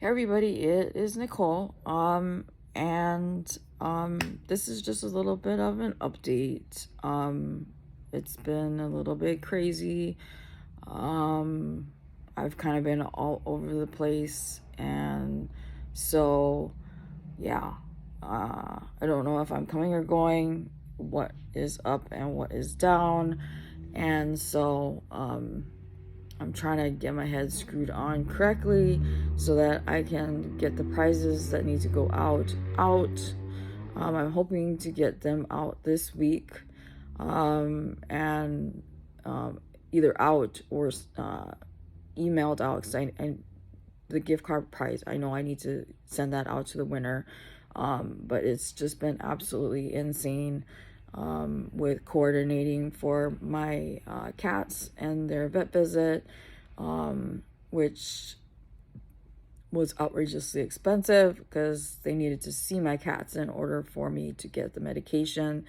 Hey everybody, it is Nicole. And this is just a little bit of an update. It's been a little bit crazy. I've kind of been all over the place, and so yeah. I don't know if I'm coming or going, what is up and what is down, and so I'm trying to get my head screwed on correctly so that I can get the prizes that need to go out. I'm hoping to get them out this week, and either out or emailed out. Because the gift card prize, I know I need to send that out to the winner, but it's just been absolutely insane. With coordinating for my cats and their vet visit, which was outrageously expensive because they needed to see my cats in order for me to get the medication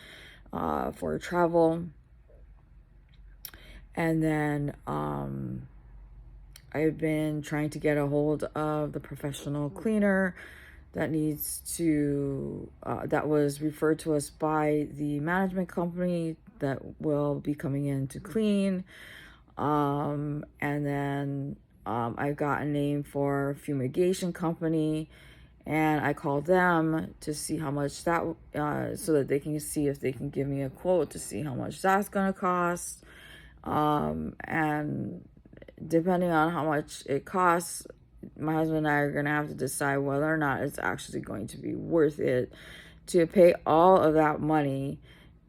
for travel. And then I've been trying to get a hold of the professional cleaner that needs to that was referred to us by the management company that will be coming in to clean. And then I got a name for a fumigation company, and I called them to see how much that so that they can see if they can give me a quote to see how much that's gonna cost. And depending on how much it costs, my husband and I are going to have to decide whether or not it's actually going to be worth it to pay all of that money,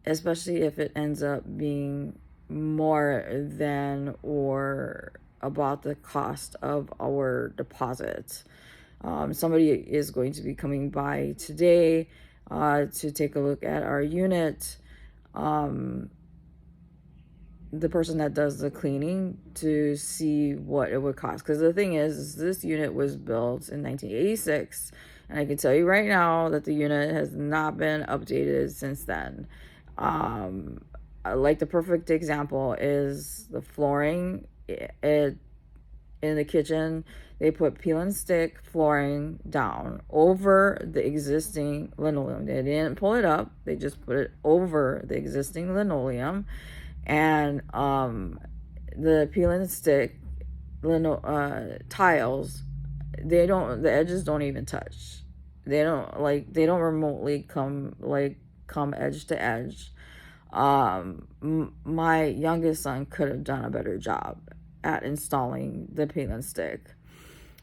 especially if it ends up being more than or about the cost of our deposit. Somebody is going to be coming by today to take a look at our unit. The person that does the cleaning, to see what it would cost, because the thing is this unit was built in 1986, and I can tell you right now that the unit has not been updated since then. Like the perfect example is the flooring. In the kitchen, they put peel and stick flooring down over the existing linoleum. They didn't pull it up, they just put it over the existing linoleum. And the peel and stick tiles, the edges don't even touch. They don't remotely come edge to edge. My youngest son could have done a better job at installing the peel and stick.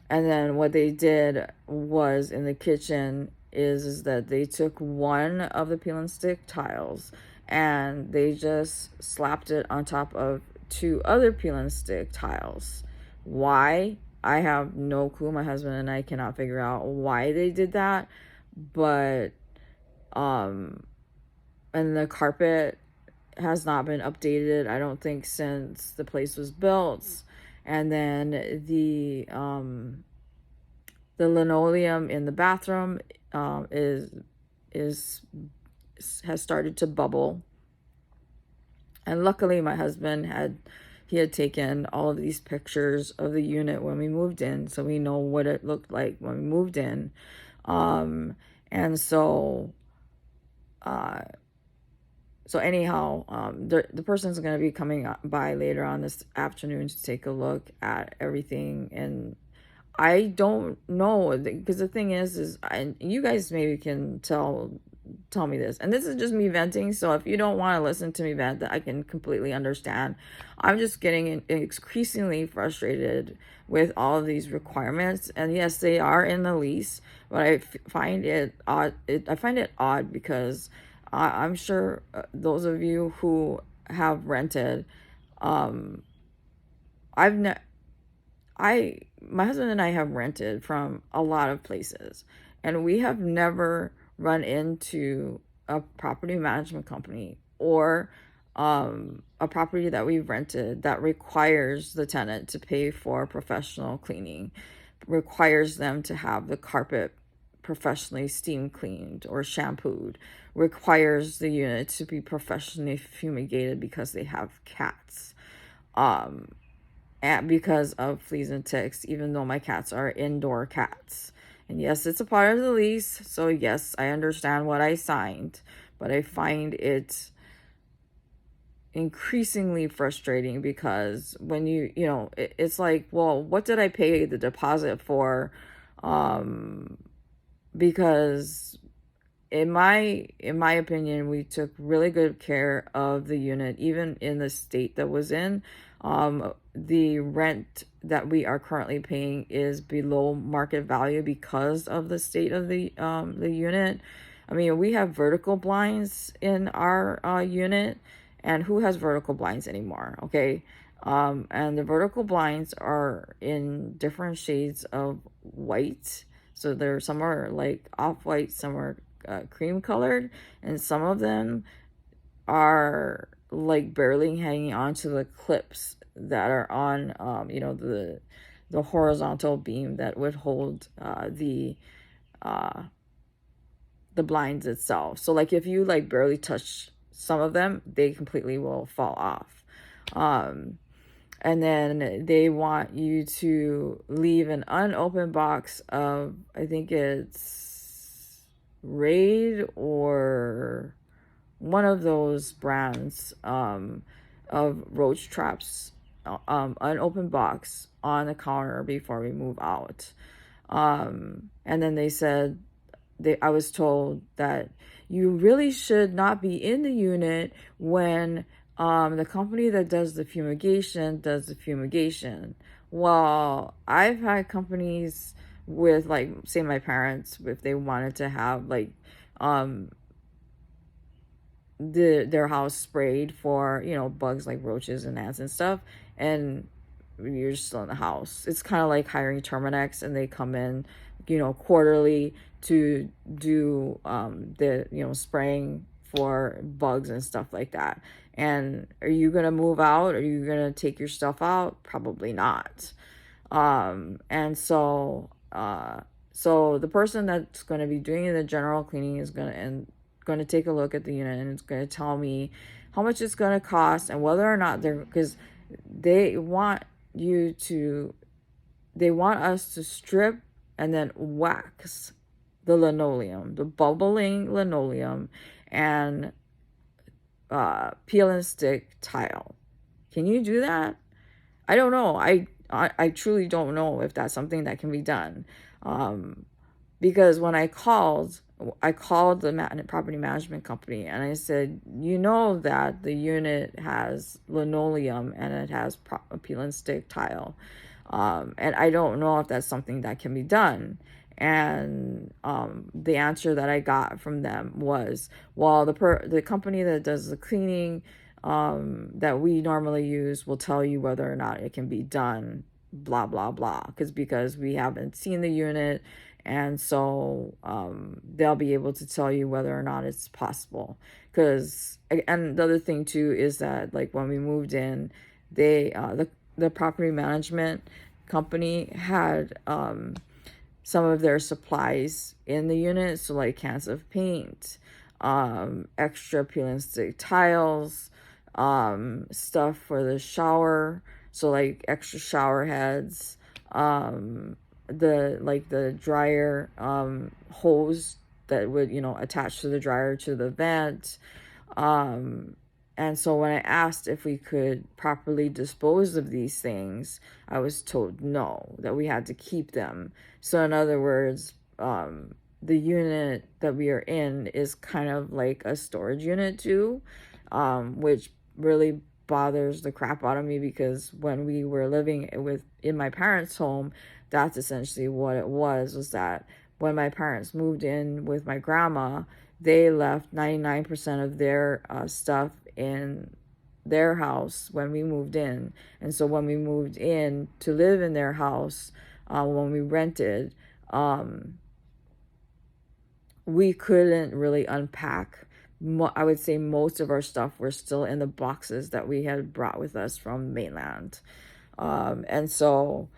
And then what they did was, in the kitchen, is that they took one of the peel and stick tiles and they just slapped it on top of two other peel and stick tiles. Why? I have no clue. My husband and I cannot figure out why they did that. But and the carpet has not been updated, I don't think, since the place was built. And then the linoleum in the bathroom has started to bubble. And luckily my husband had taken all of these pictures of the unit when we moved in, so we know what it looked like when we moved in. And so anyhow, the person's going to be coming by later on this afternoon to take a look at everything. And I don't know, because the thing is you guys maybe can tell me this, and this is just me venting, so if you don't want to listen to me vent, that I can completely understand. I'm just getting increasingly frustrated with all of these requirements, and yes, they are in the lease, but I find it odd. I find it odd because I'm sure those of you who have rented, my husband and I have rented from a lot of places, and we have never run into a property management company or a property that we've rented that requires the tenant to pay for professional cleaning, requires them to have the carpet professionally steam cleaned or shampooed, requires the unit to be professionally fumigated because they have cats. because of fleas and ticks, even though my cats are indoor cats. And yes, it's a part of the lease, so yes, I understand what I signed, but I find it increasingly frustrating because when it's like, well, what did I pay the deposit for? Um, because in my opinion, we took really good care of the unit, even in the state that was in. The rent that we are currently paying is below market value because of the state of the unit. I mean, we have vertical blinds in our unit, and who has vertical blinds anymore? Okay. And the vertical blinds are in different shades of white. So there, some are like off-white, some are cream colored, and some of them are like barely hanging onto the clips that are on the horizontal beam that would hold uh, the blinds itself. So like if you like barely touch some of them, they completely will fall off. And then they want you to leave an unopened box of, I think it's Raid or one of those brands of roach traps, unopened box on the counter before we move out. And then they said, I was told that you really should not be in the unit when the company that does the fumigation does the fumigation. Well, I've had companies with, like, say my parents, if they wanted to have like their house sprayed for bugs like roaches and ants and stuff, and you're still in the house. It's kind of like hiring Terminex, and they come in quarterly to do the spraying for bugs and stuff like that. And are you gonna move out? Are you gonna take your stuff out? Probably not. And so the person that's going to be doing the general cleaning is going to take a look at the unit, and it's going to tell me how much it's going to cost and whether or not because they want they want us to strip and then wax the linoleum, the bubbling linoleum, and peel and stick tile. Can you do that? I don't know. I truly don't know if that's something that can be done. Because when I called the property management company, and I said, that the unit has linoleum and it has peel and stick tile. And I don't know if that's something that can be done. And the answer that I got from them was, well, the company that does the cleaning that we normally use will tell you whether or not it can be done, blah blah blah, because we haven't seen the unit, and so they'll be able to tell you whether or not it's possible. And the other thing too is that, like, when we moved in, they the property management company had some of their supplies in the unit, so like cans of paint, extra peel and stick tiles, stuff for the shower, so like extra shower heads, the dryer hose that would attach to the dryer to the vent. And so when I asked if we could properly dispose of these things, I was told no, that we had to keep them. So in other words, the unit that we are in is kind of like a storage unit too, which really bothers the crap out of me, because when we were living in my parents' home, that's essentially what it was that when my parents moved in with my grandma, they left 99% of their stuff in their house when we moved in. And so when we moved in to live in their house, when we rented, we couldn't really unpack. I would say most of our stuff were still in the boxes that we had brought with us from mainland. And so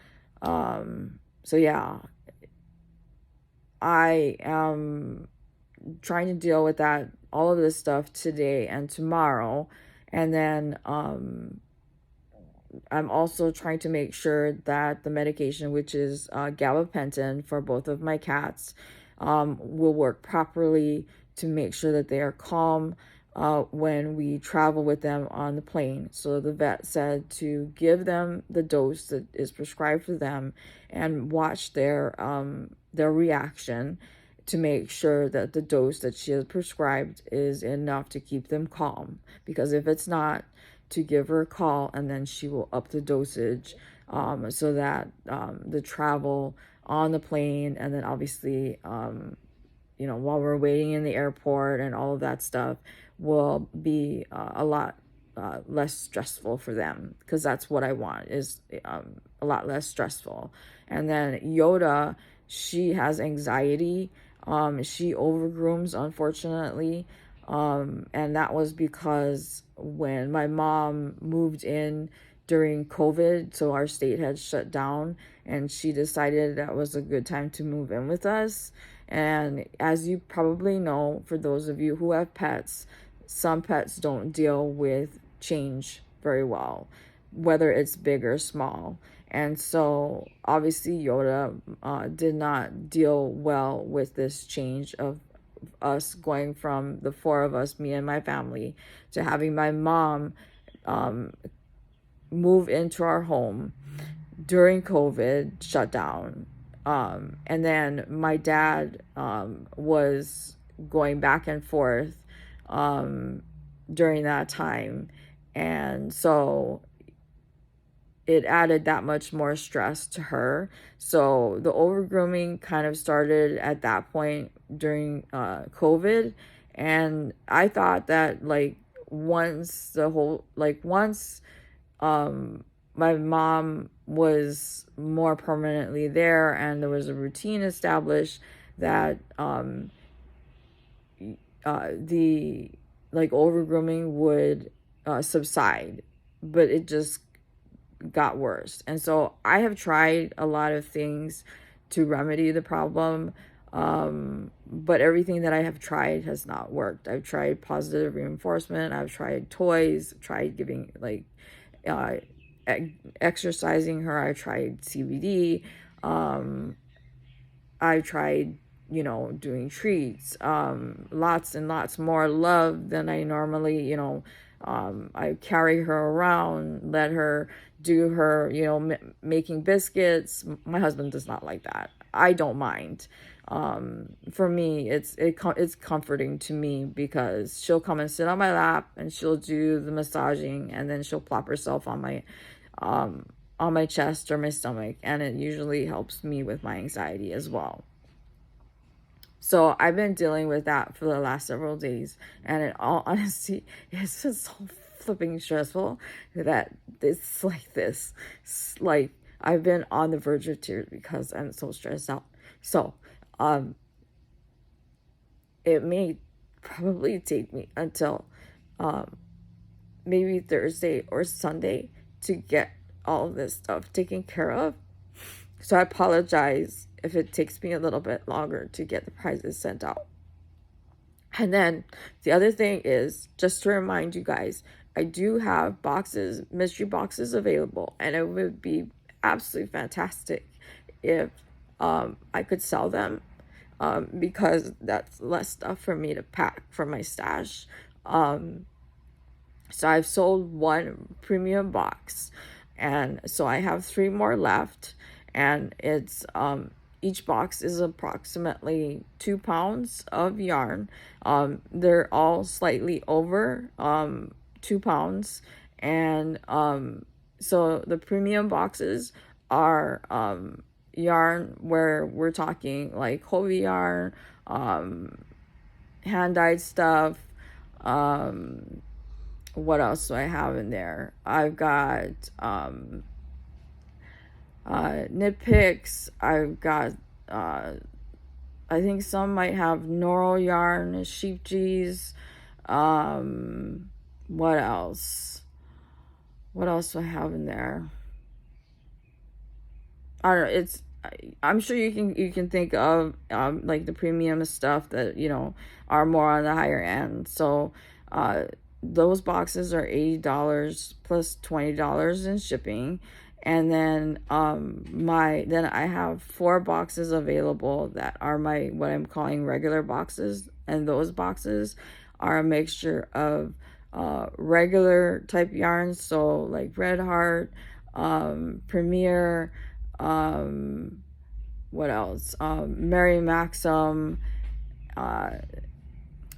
yeah, I am trying to deal with all of this stuff today and tomorrow. And then I'm also trying to make sure that the medication, which is gabapentin for both of my cats, will work properly to make sure that they are calm when we travel with them on the plane. So the vet said to give them the dose that is prescribed for them and watch their reaction to make sure that the dose that she has prescribed is enough to keep them calm. Because if it's not, to give her a call and then she will up the dosage so that the travel on the plane and then obviously while we're waiting in the airport and all of that stuff will be a lot less stressful for them, because that's what I want, is a lot less stressful. And then Yoda, she has anxiety. She overgrooms, unfortunately. And that was because when my mom moved in during COVID, so our state had shut down, and she decided that was a good time to move in with us. And as you probably know, for those of you who have pets, some pets don't deal with change very well, whether it's big or small. And so obviously Yoda did not deal well with this change of us going from the four of us, me and my family, to having my mom move into our home during COVID shutdown. And then my dad was going back and forth during that time. And so it added that much more stress to her. So the overgrooming kind of started at that point during COVID. And I thought that once my mom was more permanently there and there was a routine established, that the overgrooming would subside, but it just got worse. And so I have tried a lot of things to remedy the problem, but everything that I have tried has not worked. I've tried positive reinforcement, I've tried toys, tried giving exercising her, I tried CBD, I tried doing treats, lots and lots more love than I normally, I carry her around, let her do her, making biscuits. My husband does not like that. I don't mind. For me, it's comforting to me, because she'll come and sit on my lap and she'll do the massaging, and then she'll plop herself on my chest or my stomach, and it usually helps me with my anxiety as well. So I've been dealing with that for the last several days, and in all honesty, it's just so flipping stressful that it's like this. Like, I've been on the verge of tears because I'm so stressed out. So, it may probably take me until maybe Thursday or Sunday to get all of this stuff taken care of. So I apologize if it takes me a little bit longer to get the prizes sent out. And then the other thing is, just to remind you guys, I do have mystery boxes available, and it would be absolutely fantastic if I could sell them, because that's less stuff for me to pack for my stash. So I've sold one premium box, and so I have 3 more left, and it's each box is approximately 2 pounds of yarn. They're all slightly over 2 pounds, and so the premium boxes are yarn where we're talking like Hobie yarn, hand-dyed stuff. What else do I have in there? I've got knit picks. I've got I think some might have Noro yarn, sheep G's. What else? What else do I have in there? I don't know. I'm sure you can think of like the premium stuff that are more on the higher end. So those boxes are $80 plus $20 in shipping. And then then I have 4 boxes available that are my what I'm calling regular boxes, and those boxes are a mixture of regular type yarns, so like Red Heart, Premier, what else? Mary Maxim, uh,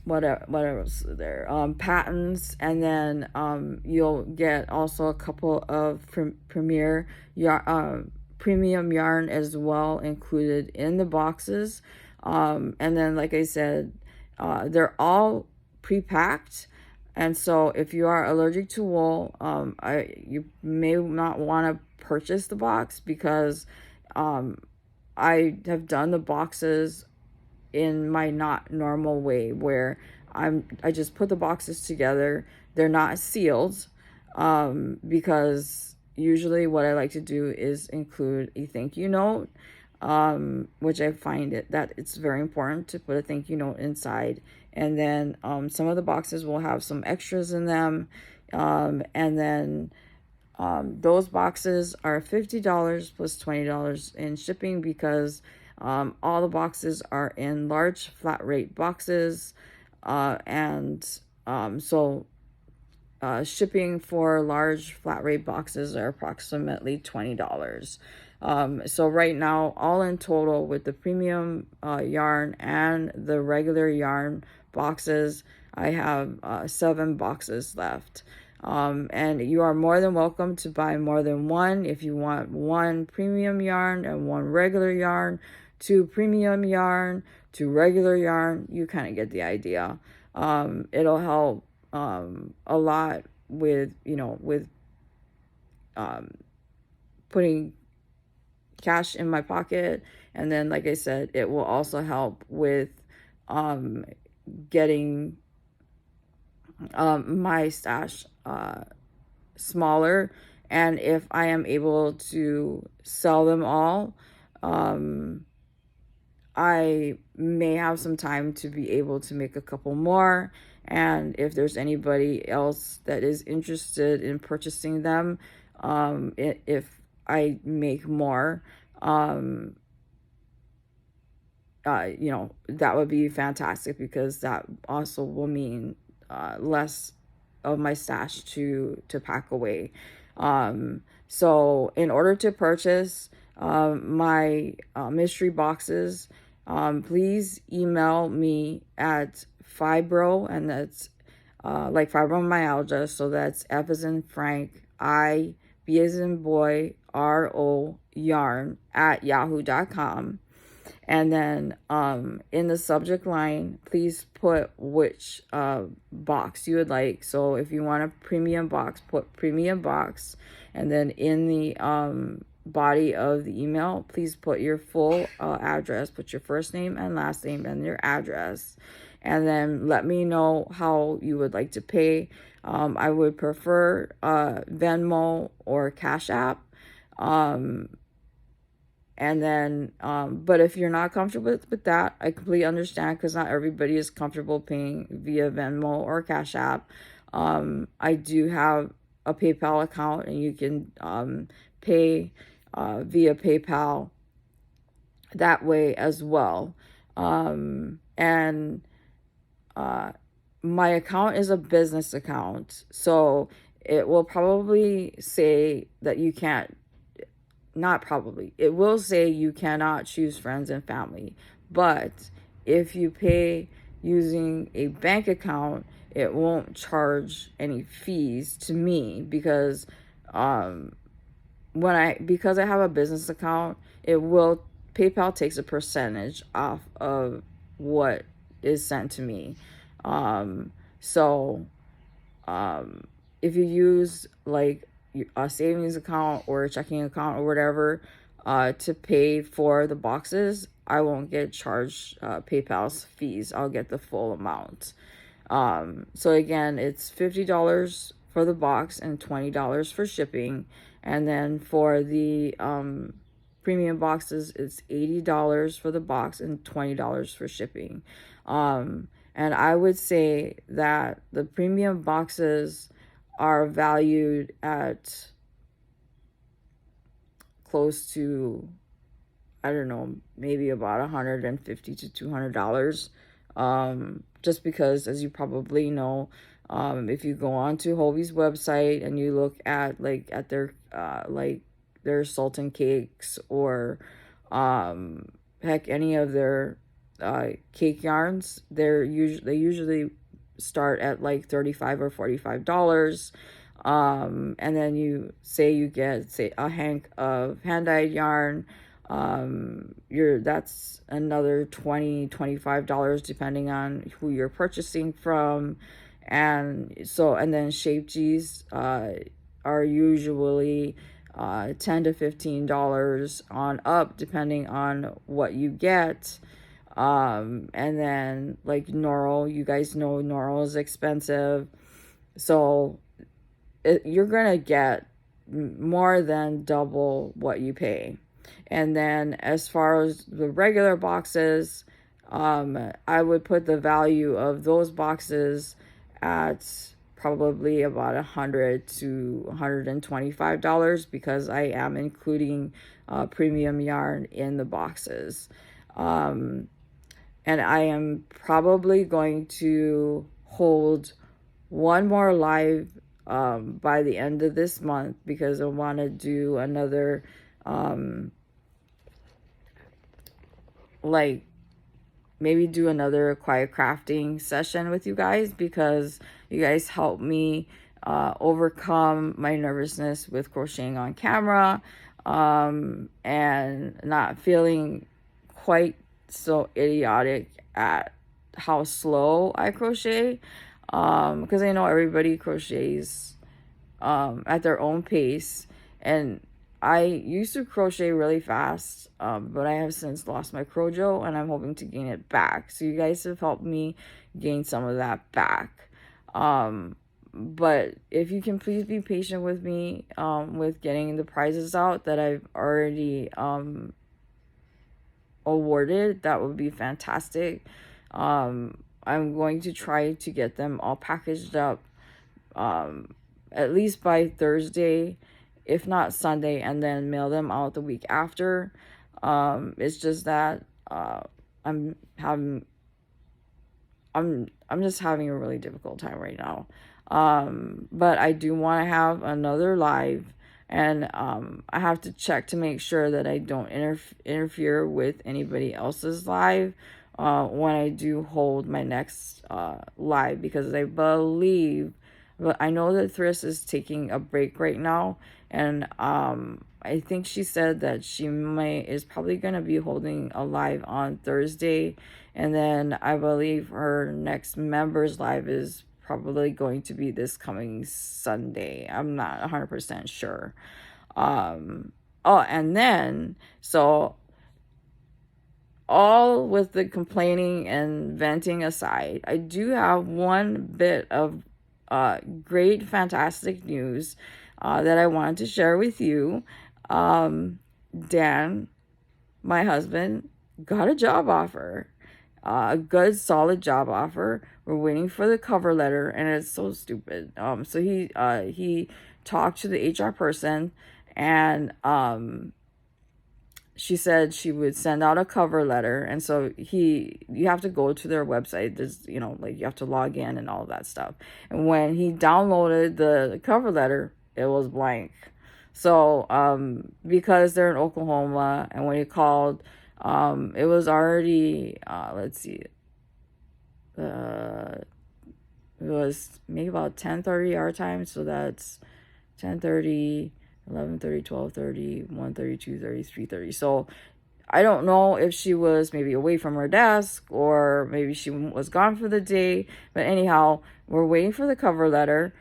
what else is there? Patents, and then you'll get also a couple of premier premium yarn as well included in the boxes. And then, like I said, they're all pre-packed. And so if you are allergic to wool, you may not want to purchase the box, because I have done the boxes in my not normal way, where I just put the boxes together. They're not sealed, because usually what I like to do is include a thank you note, which I find that it's very important to put a thank you note inside. And then some of the boxes will have some extras in them, and then those boxes are $50 plus $20 in shipping, because all the boxes are in large flat rate boxes. Shipping for large flat rate boxes are approximately $20. So right now, all in total, with the premium yarn and the regular yarn boxes, I have 7 boxes left. And you are more than welcome to buy more than one. If you want 1 premium yarn and 1 regular yarn, 2 premium yarn, 2 regular yarn, you kind of get the idea. It'll help a lot with, putting cash in my pocket. And then, like I said, it will also help with getting my stash smaller. And if I am able to sell them all, I may have some time to be able to make a couple more. And if there's anybody else that is interested in purchasing them, if I make more, that would be fantastic, because that also will mean less of my stash to pack away. So in order to purchase my mystery boxes, please email me at fibro, and that's like fibromyalgia, so that's F as in Frank, I, B as in boy, RO, yarn at yahoo.com. And then in the subject line, please put which box you would like. So if you want a premium box, put premium box. And then in the body of the email, please put your full address. Put your first name and last name and your address. And then let me know how you would like to pay. I would prefer Venmo or Cashapp. And then, but if you're not comfortable with that, I completely understand, because not everybody is comfortable paying via Venmo or Cash App. I do have a PayPal account, and you can pay via PayPal that way as well. My account is a business account, so it will probably say that you can't, not probably, it will say you cannot choose friends and family. But if you pay using a bank account, it won't charge any fees to me, because because I have a business account, PayPal takes a percentage off of what is sent to me. If you use like a savings account or a checking account or whatever to pay for the boxes, I won't get charged PayPal's fees. I'll get the full amount. So again, it's $50 for the box and $20 for shipping. And then for the premium boxes, it's $80 for the box and $20 for shipping. And And I would say that the premium boxes are valued at close to, I don't know, maybe about $150 to $200. Just because, as you probably know, if you go on to Hobie's website and you look at their Sultan cakes, or heck, any of their cake yarns, they usually start at like $35 or $45. And then you get, say, a hank of hand-dyed yarn. That's another $20-$25 depending on who you're purchasing from. And then shape G's are usually $10 to $15 on up depending on what you get. And then like Norl, you guys know Norl is expensive, so you're gonna get more than double what you pay. And then as far as the regular boxes, I would put the value of those boxes at probably about $100 to $125, because I am including premium yarn in the boxes. And I am probably going to hold one more live by the end of this month, because I want to do another like maybe do another quiet crafting session with you guys, because you guys helped me overcome my nervousness with crocheting on camera, and not feeling quite so idiotic at how slow I crochet, because I know everybody crochets at their own pace, and I used to crochet really fast, but I have since lost my crojo, and I'm hoping to gain it back. So you guys have helped me gain some of that back. But if you can please be patient with me with getting the prizes out that I've already awarded, that would be fantastic. I'm going to try to get them all packaged up at least by Thursday, if not Sunday, and then mail them out the week after. It's just that I'm just having a really difficult time right now. But I do want to have another live, and I have to check to make sure that I don't interfere with anybody else's live when I do hold my next live, because I believe, but I know that Thriss is taking a break right now, and I think she said that she is probably going to be holding a live on Thursday, and then I believe her next members live is probably going to be this coming Sunday. I'm not 100% sure. And then, so all with the complaining and venting aside, I do have one bit of great, fantastic news that I wanted to share with you. Dan, my husband, got a job offer, a good, solid job offer. We're waiting for the cover letter, and it's so stupid. So he talked to the HR person, and she said she would send out a cover letter. And so you have to go to their website. There's, like, you have to log in and all of that stuff. And when he downloaded the cover letter, it was blank. So because they're in Oklahoma, and when he called, it was already let's see, it was maybe about 10:30 our time, so that's 10:30, 11:30, 12:30, 1:30, 2:30, 3:30. So I don't know if she was maybe away from her desk, or maybe she was gone for the day. But anyhow, we're waiting for the cover letter.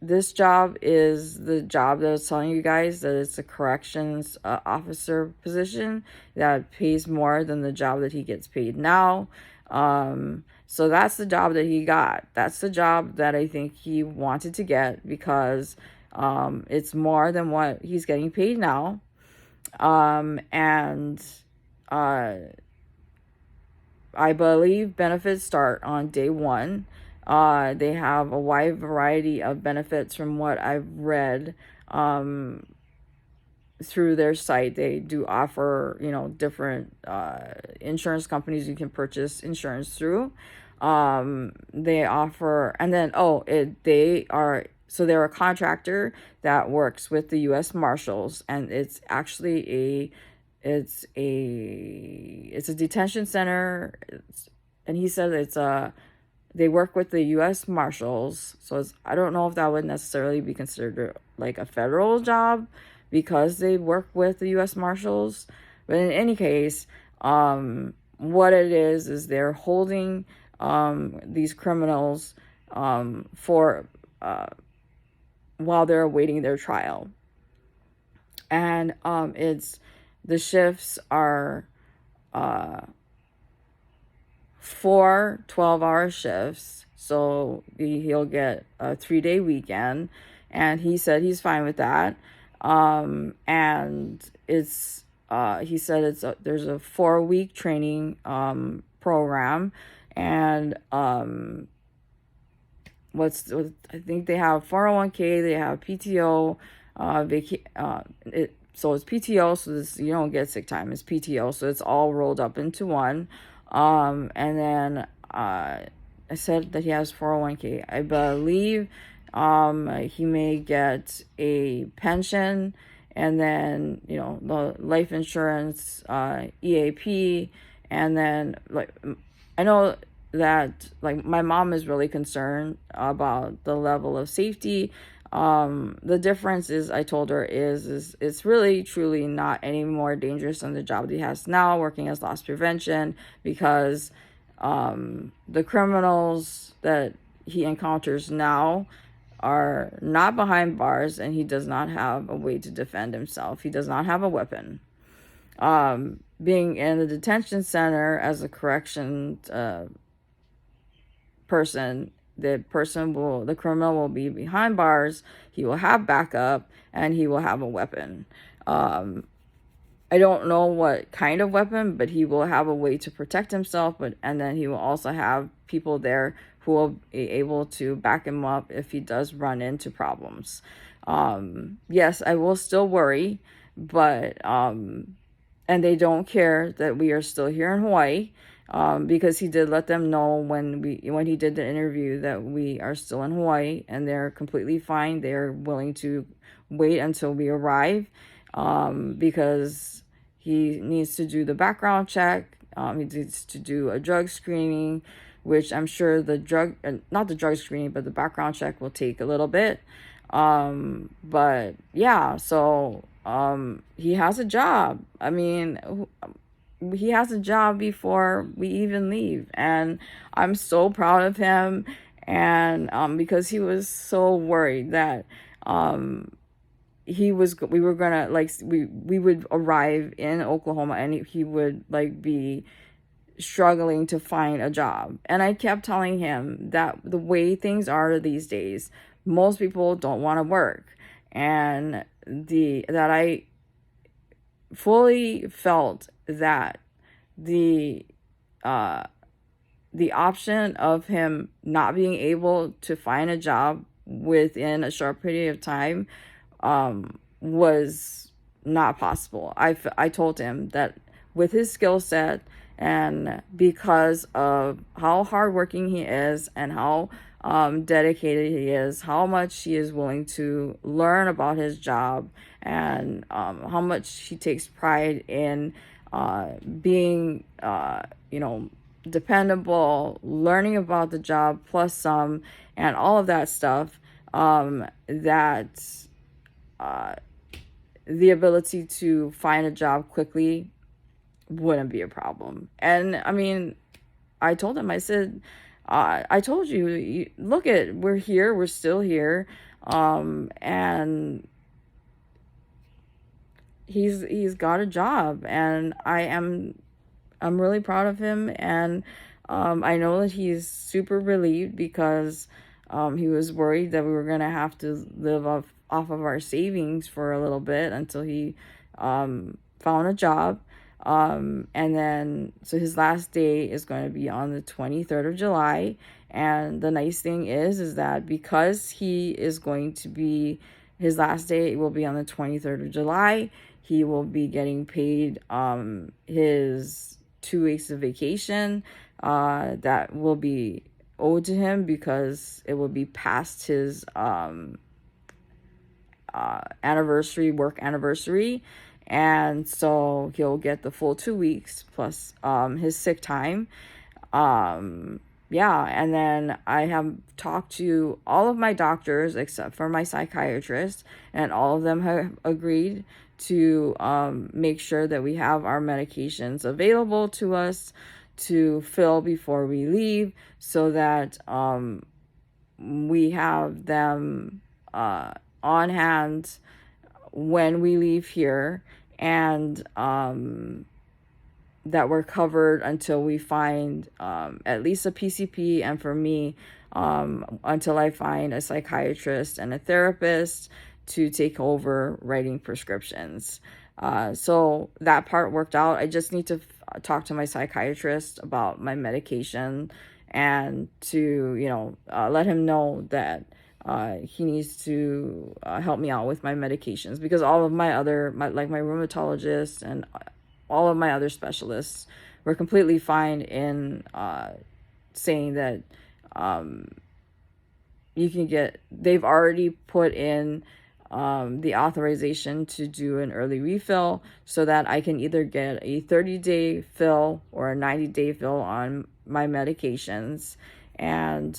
This job is the job that I was telling you guys, that it's a corrections officer position that pays more than the job that he gets paid now. So that's the job that he got. That's the job that I think he wanted to get, because it's more than what he's getting paid now. And I believe benefits start on day one. They have a wide variety of benefits from what I've read through their site. They do offer, different insurance companies you can purchase insurance through. They offer, and then, they're a contractor that works with the U.S. Marshals, and it's actually it's a detention center. And he said they work with the U.S. Marshals, so I don't know if that would necessarily be considered like a federal job because they work with the U.S. Marshals. But in any case, what it is they're holding these criminals for while they're awaiting their trial. And the shifts are 4 12-hour shifts, so he'll get a 3-day weekend, and he said he's fine with that. And it's he said there's a 4-week training program, and I think they have 401k, they have PTO, so it's PTO, so this, you don't get sick time, it's PTO, so it's all rolled up into one. And then I said that he has 401k. I believe he may get a pension, and then the life insurance, EAP, and then I know that my mom is really concerned about the level of safety. The difference is, I told her, is it's really truly not any more dangerous than the job that he has now working as loss prevention, because the criminals that he encounters now are not behind bars, and he does not have a way to defend himself. He does not have a weapon. Being in the detention center as a correction person, the criminal will be behind bars, he will have backup, and he will have a weapon. I don't know what kind of weapon, but he will have a way to protect himself, and then he will also have people there who will be able to back him up if he does run into problems. Yes, I will still worry, but and they don't care that we are still here in Hawaii. Because he did let them know when he did the interview that we are still in Hawaii, and they're completely fine. They're willing to wait until we arrive, because he needs to do the background check. He needs to do a drug screening, which I'm sure not the drug screening, but the background check will take a little bit. But yeah, so he has a job. I mean, he has a job before we even leave, and I'm so proud of him. And because he was so worried that we were gonna we would arrive in Oklahoma, and he would be struggling to find a job. And I kept telling him that the way things are these days, most people don't want to work, and that I fully felt that the option of him not being able to find a job within a short period of time was not possible. I told him that with his skill set, and because of how hardworking he is, and how dedicated he is, how much he is willing to learn about his job, and how much he takes pride in being dependable, learning about the job plus some, and all of that stuff, that the ability to find a job quickly wouldn't be a problem. And I mean, I told him, I said, I told you, look we're here, we're still here, and he's got a job, and I'm really proud of him. And I know that he's super relieved, because he was worried that we were gonna have to live off of our savings for a little bit until he found a job. And then, so his last day is going to be on the 23rd of July. And the nice thing is that because he is going to be, his last day will be on the 23rd of July, he will be getting paid his 2 weeks of vacation that will be owed to him because it will be past his work anniversary. And so he'll get the full 2 weeks plus his sick time. Yeah, and then I have talked to all of my doctors except for my psychiatrist, and all of them have agreed to make sure that we have our medications available to us to fill before we leave, so that we have them on hand when we leave here, and that we're covered until we find at least a PCP, and for me, until I find a psychiatrist and a therapist to take over writing prescriptions. So that part worked out. I just need to talk to my psychiatrist about my medication, and to, let him know that he needs to help me out with my medications, because all of my rheumatologist and all of my other specialists were completely fine in saying that they've already put in the authorization to do an early refill, so that I can either get a 30-day fill or a 90-day fill on my medications. And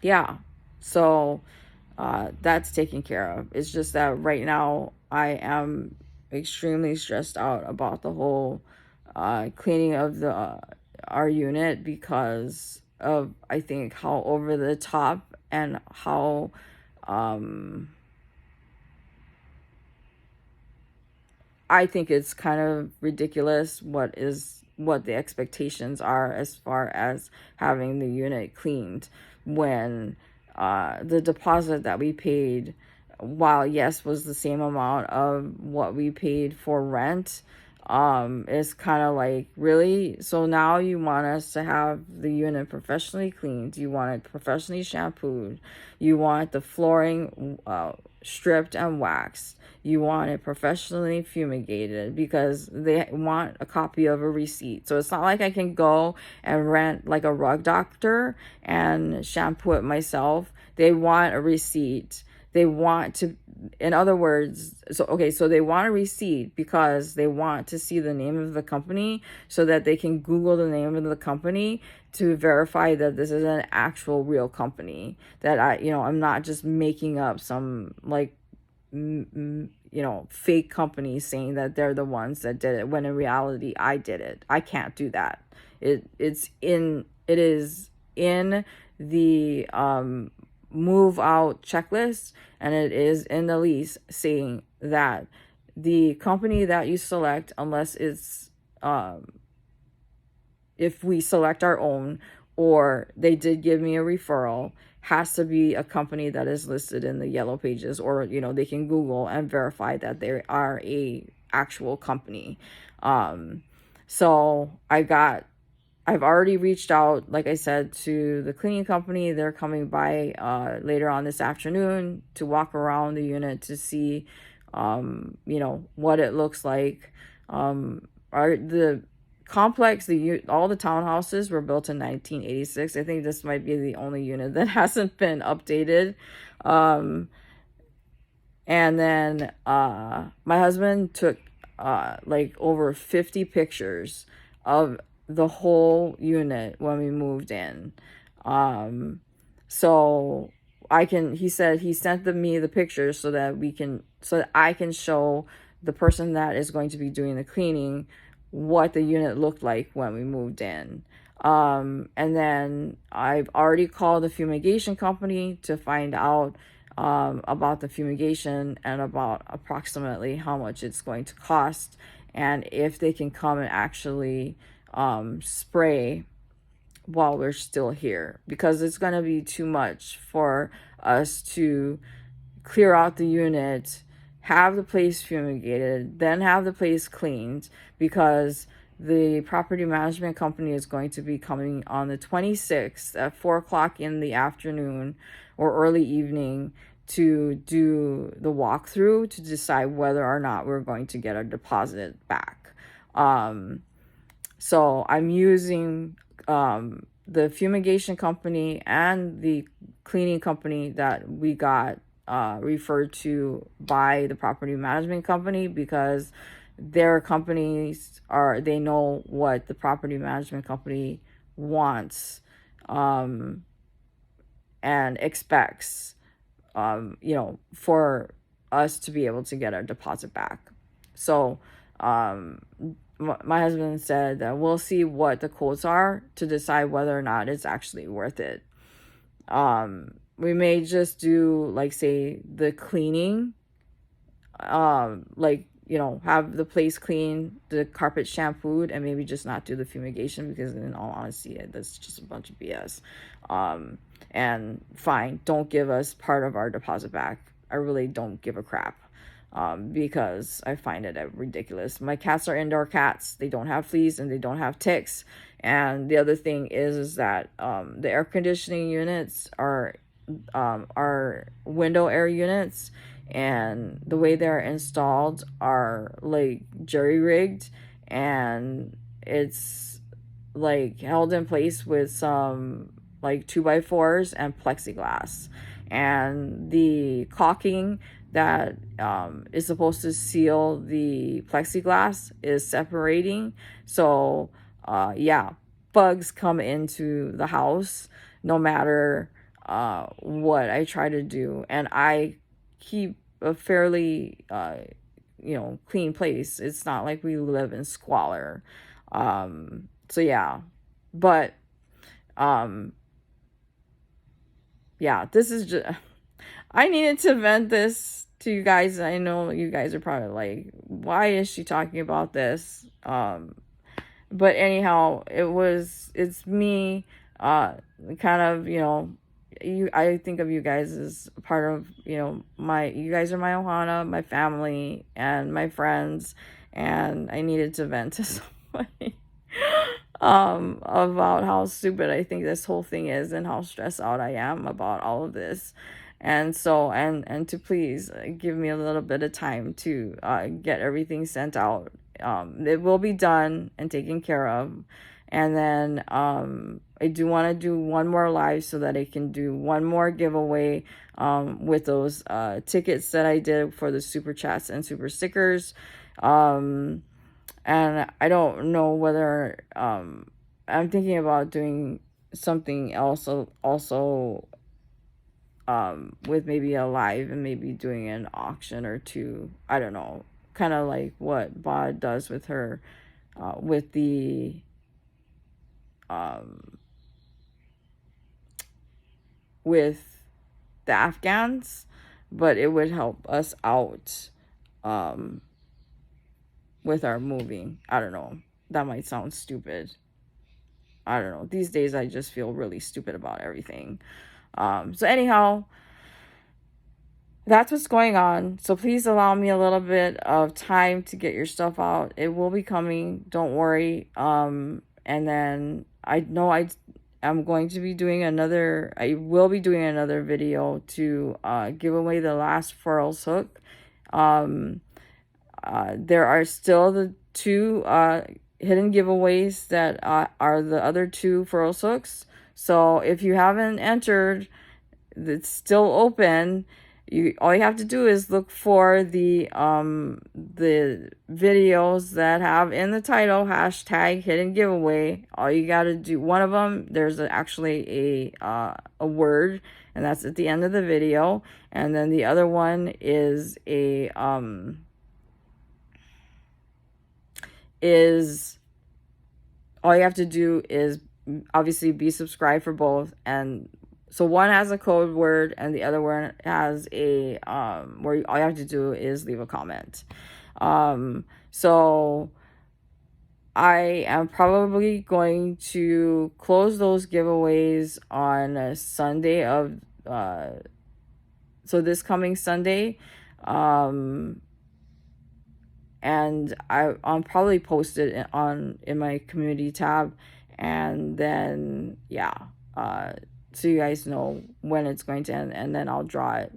yeah, so that's taken care of. It's just that right now I am extremely stressed out about the whole cleaning of our unit, because of, I think, how over the top and how I think it's kind of ridiculous what the expectations are as far as having the unit cleaned, when the deposit that we paid, while yes was the same amount of what we paid for rent, is kind of like, really? So now you want us to have the unit professionally cleaned, you want it professionally shampooed, you want the flooring stripped and waxed, you want it professionally fumigated, because they want a copy of a receipt. So it's not like I can go and rent like a rug doctor and shampoo it myself. They want a receipt. They want to, in other words, so they want a receipt because they want to see the name of the company, so that they can Google the name of the company to verify that this is an actual real company, that I'm not just making up some fake companies saying that they're the ones that did it, when in reality I did it. I can't do that. It is in the move out checklist, and it is in the lease, saying that the company that you select, unless it's if we select our own, or they did give me a referral, has to be a company that is listed in the yellow pages, or they can Google and verify that they are a actual company. So I've already reached out, like I said, to the cleaning company. They're coming by later on this afternoon to walk around the unit to see what it looks like. The complex, all the townhouses were built in 1986. I think this might be the only unit that hasn't been updated. And then my husband took over 50 pictures of the whole unit when we moved in. So he said he sent me the pictures so that I can show the person that is going to be doing the cleaning what the unit looked like when we moved in. And then I've already called the fumigation company to find out about the fumigation, and about approximately how much it's going to cost, and if they can come and actually spray while we're still here, because it's going to be too much for us to clear out the unit, have the place fumigated, then have the place cleaned, because the property management company is going to be coming on the 26th at 4 o'clock in the afternoon or early evening to do the walkthrough to decide whether or not we're going to get our deposit back. So I'm using the fumigation company and the cleaning company that we got referred to by the property management company, because their companies they know what the property management company wants and expects, for us to be able to get our deposit back. So my husband said that we'll see what the quotes are to decide whether or not it's actually worth it. We may just do, like, say, the cleaning, have the place clean, the carpet shampooed, and maybe just not do the fumigation, because in all honesty, that's just a bunch of BS. And fine, don't give us part of our deposit back. I really don't give a crap. Because I find it ridiculous. My cats are indoor cats. They don't have fleas and they don't have ticks. And the other thing is that the air conditioning units are window air units, and the way they're installed are like jerry rigged, and it's like held in place with some like 2x4s and plexiglass, and the caulking that is supposed to seal the plexiglass is separating. So bugs come into the house no matter what I try to do, and I keep a fairly clean place. It's not like we live in squalor. So yeah, but this is just, I needed to vent this to you guys. I know you guys are probably like, why is she talking about this? But anyhow, it's me, kind of, I think of you guys as part of, you guys are my ohana, my family, and my friends, and I needed to vent to somebody about how stupid I think this whole thing is and how stressed out I am about all of this. And so, and to please give me a little bit of time to get everything sent out. It will be done and taken care of. And then I do want to do one more live so that I can do one more giveaway with those tickets that I did for the super chats and super stickers. And I don't know whether I'm thinking about doing something else also with maybe a live and maybe doing an auction or two. I don't know, kind of like what Bod does with her with the Afghans, but it would help us out with our moving. I don't know, that might sound stupid. I don't know, these days I just feel really stupid about everything. So anyhow, that's what's going on. So please allow me a little bit of time to get your stuff out. It will be coming, don't worry. And then I know I'm going to be doing I will be doing another video to give away the last Furls hook. There are still the two hidden giveaways that are the other two Furls hooks. So if you haven't entered, it's still open. All you have to do is look for the videos that have in the title hashtag hidden giveaway. All you got to do, one of them, there's actually a word, and that's at the end of the video, and then the other one is all you have to do is obviously be subscribed for both. And so one has a code word and the other one has a where all you have to do is leave a comment. So I am probably going to close those giveaways on a Sunday of so this coming Sunday. And I'll probably post it in my community tab, and then so you guys know when it's going to end, and then I'll draw it,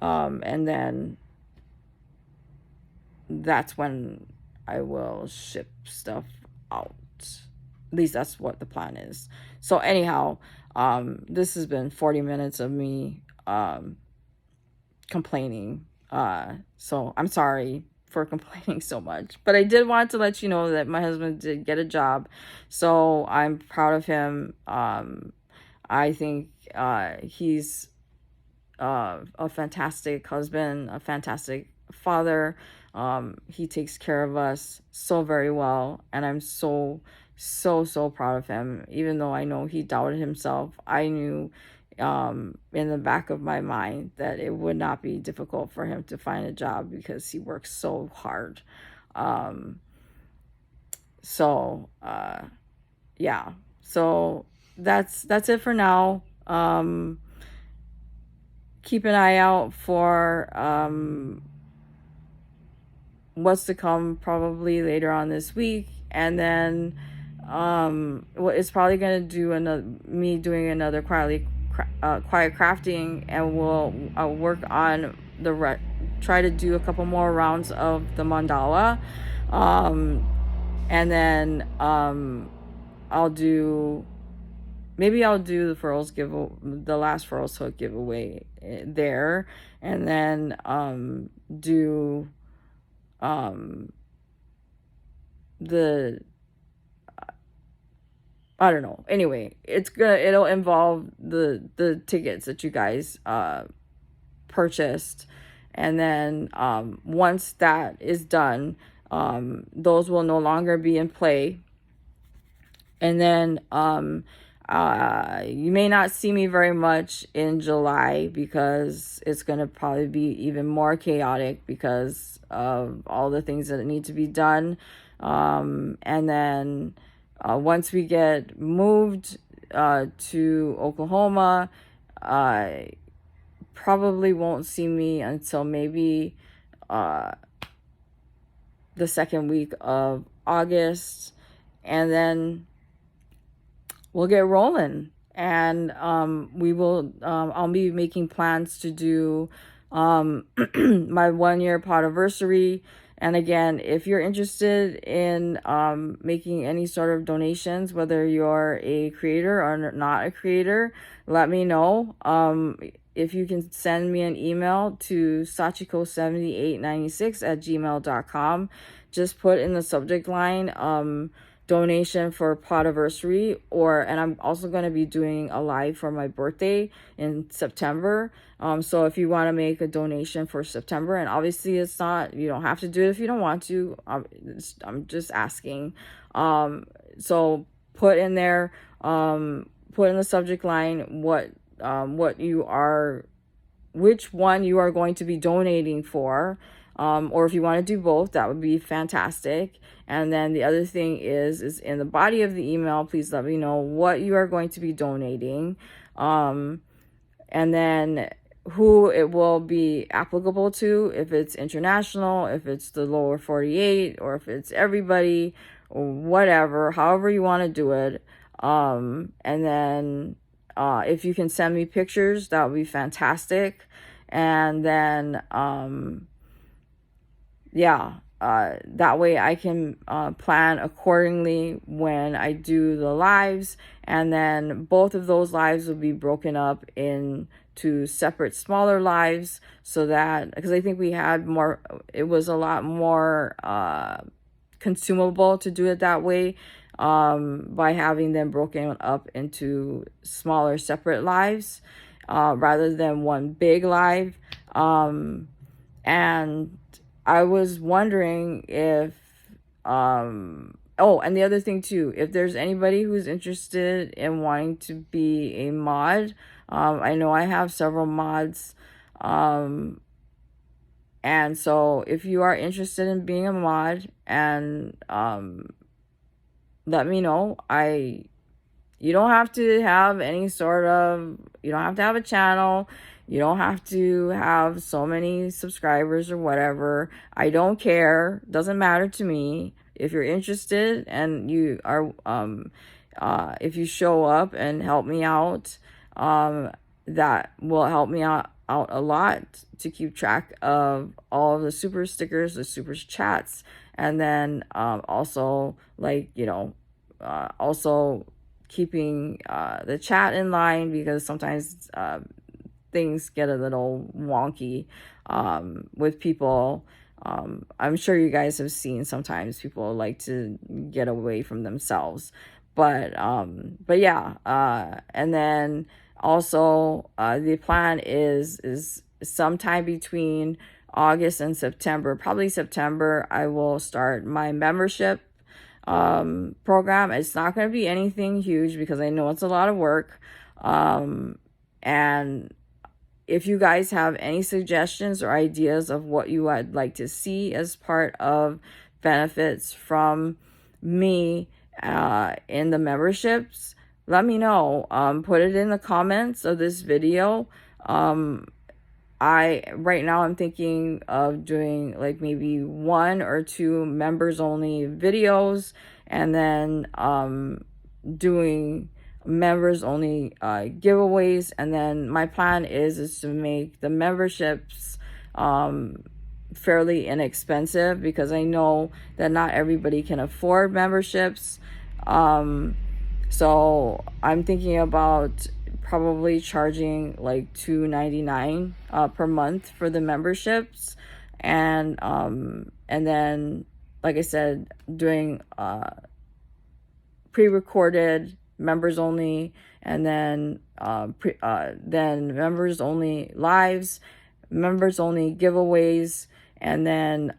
and then that's when I will ship stuff out. At least that's what the plan is. So anyhow, this has been 40 minutes of me complaining. So I'm sorry for complaining so much, but I did want to let you know that my husband did get a job, so I'm proud of him. I think he's a fantastic husband, a fantastic father. He takes care of us so very well, and I'm so proud of him. Even though I know he doubted himself, I knew in the back of my mind that it would not be difficult for him to find a job because he works so hard. Yeah, so that's it for now. Keep an eye out for what's to come probably later on this week, and then it's probably gonna do me doing another quiet crafting, and I'll work on try to do a couple more rounds of the mandala, and then I'll do the last furrows hook giveaway there, and then do the I don't know. Anyway, it'll involve the tickets that you guys purchased, and then once that is done, those will no longer be in play. And then you may not see me very much in July because it's going to probably be even more chaotic because of all the things that need to be done. And then once we get moved to Oklahoma, I probably won't see me until maybe the second week of August. And then we'll get rolling, and I'll be making plans to do my 1-year podiversary. And again, if you're interested in making any sort of donations, whether you're a creator or not a creator, let me know. If you can send me an email to sachiko7896@gmail.com, just put in the subject line donation for podiversary, and I'm also going to be doing a live for my birthday in September. So if you want to make a donation for September, and obviously you don't have to do it if you don't want to. I'm just asking. So put in there, put in the subject line which one you are going to be donating for. Or if you want to do both, that would be fantastic. And then the other thing is in the body of the email, please let me know what you are going to be donating. And then who it will be applicable to, if it's international, if it's the lower 48, or if it's everybody, or whatever, however you want to do it. And then if you can send me pictures, that would be fantastic. And then that way I can plan accordingly when I do the lives. And then both of those lives will be broken up into separate smaller lives, so that, because I think it was a lot more consumable to do it that way, by having them broken up into smaller separate lives, rather than one big live. And I was wondering if and the other thing too, if there's anybody who's interested in wanting to be a mod, I know I have several mods, and so if you are interested in being a mod, and let me know. You don't have to have you don't have to have a channel. You don't have to have so many subscribers or whatever. I don't care. Doesn't matter to me. If you're interested and you are, if you show up and help me out, that will help me out a lot to keep track of all of the super stickers, the super chats, and then also, like, also keeping the chat in line, because sometimes things get a little wonky with people. I'm sure you guys have seen sometimes people like to get away from themselves, but yeah. And then also the plan is sometime between August and September, probably September, I will start my membership program. It's not going to be anything huge because I know it's a lot of work. And if you guys have any suggestions or ideas of what you would like to see as part of benefits from me in the memberships, let me know. Put it in the comments of this video. Right now I'm thinking of doing like maybe 1 or 2 members only videos, and then doing members only giveaways. And then my plan is to make the memberships fairly inexpensive, because I know that not everybody can afford memberships. So I'm thinking about probably charging like $2.99 per month for the memberships, and then, like I said, doing pre-recorded members only, and then then members only lives, members only giveaways, and then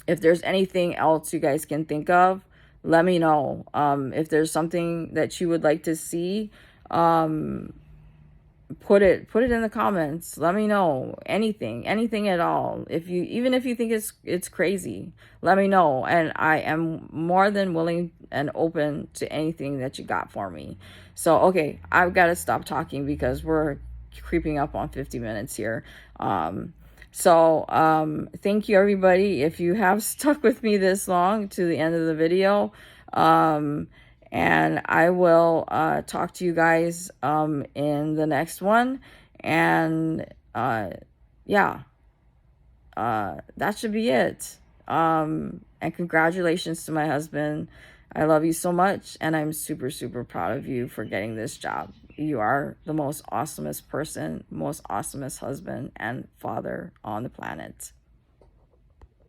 if there's anything else you guys can think of, let me know. If there's something that you would like to see, put it in the comments. Let me know. Anything at all. Even if you think it's crazy, let me know, and I am more than willing and open to anything that you got for me. So okay, I've got to stop talking because we're creeping up on 50 minutes here. Thank you, everybody, if you have stuck with me this long to the end of the video. And I will talk to you guys in the next one. And yeah, that should be it. And congratulations to my husband. I love you so much, and I'm super, super proud of you for getting this job. You are the most awesomest person, most awesomest husband and father on the planet.